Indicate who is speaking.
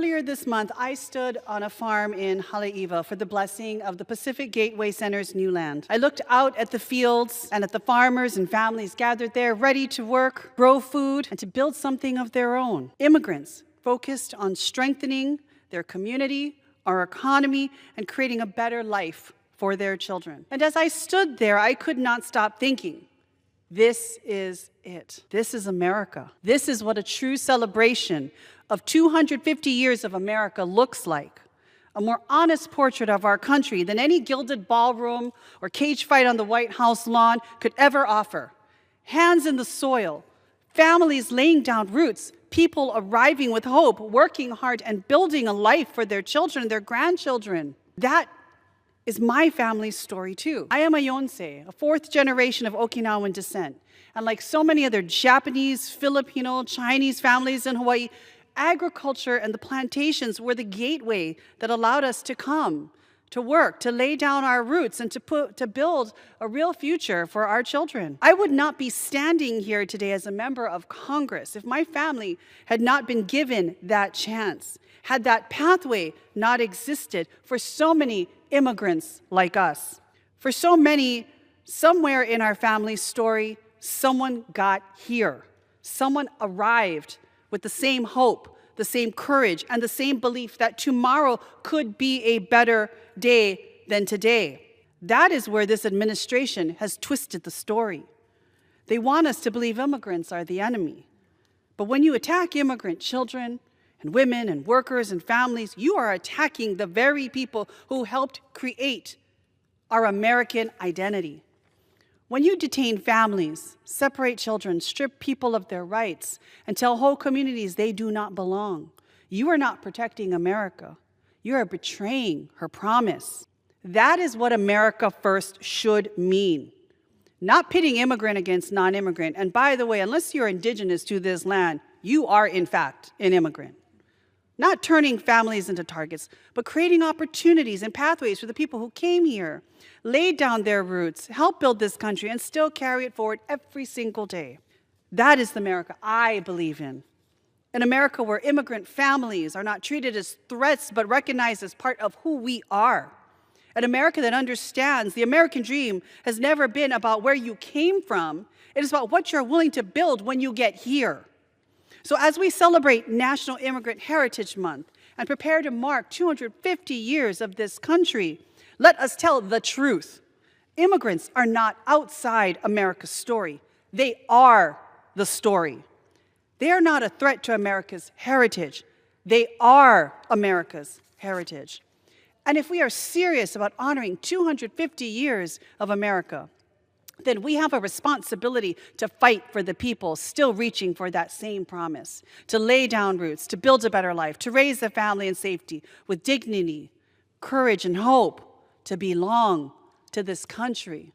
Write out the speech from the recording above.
Speaker 1: Earlier this month, I stood on a farm in Haleiwa for the blessing of the Pacific Gateway Center's new land. I looked out at the fields and at the farmers and families gathered there, ready to work, grow food, and to build something of their own. Immigrants focused on strengthening their community, our economy, and creating a better life for their children. And as I stood there, I could not stop thinking, this is it. This is America. This is what a true celebration of 250 years of America looks like. A more honest portrait of our country than any gilded ballroom or cage fight on the White House lawn could ever offer. Hands in the soil, families laying down roots, people arriving with hope, working hard and building a life for their children, their grandchildren. That is my family's story too. I am a Yonsei, a fourth generation of Okinawan descent. And like so many other Japanese, Filipino, Chinese families in Hawaii, agriculture and the plantations were the gateway that allowed us to come, to work, to lay down our roots, and to build a real future for our children. I would not be standing here today as a member of Congress if my family had not been given that chance, had that pathway not existed for so many immigrants like us. For so many, somewhere in our family's story, someone got here. Someone arrived with the same hope, the same courage, and the same belief that tomorrow could be a better day than today. That is where this administration has twisted the story. They want us to believe immigrants are the enemy. But when you attack immigrant children and women and workers and families, you are attacking the very people who helped create our American identity. When you detain families, separate children, strip people of their rights, and tell whole communities they do not belong, you are not protecting America. You are betraying her promise. That is what America First should mean. Not pitting immigrant against non-immigrant. And by the way, unless you're indigenous to this land, you are in fact an immigrant. Not turning families into targets, but creating opportunities and pathways for the people who came here, laid down their roots, helped build this country, and still carry it forward every single day. That is the America I believe in. An America where immigrant families are not treated as threats, but recognized as part of who we are. An America that understands the American dream has never been about where you came from. It is about what you're willing to build when you get here. So as we celebrate National Immigrant Heritage Month and prepare to mark 250 years of this country, let us tell the truth. Immigrants are not outside America's story. They are the story. They are not a threat to America's heritage. They are America's heritage. And if we are serious about honoring 250 years of America, then we have a responsibility to fight for the people still reaching for that same promise, to lay down roots, to build a better life, to raise a family in safety with dignity, courage, and hope, to belong to this country.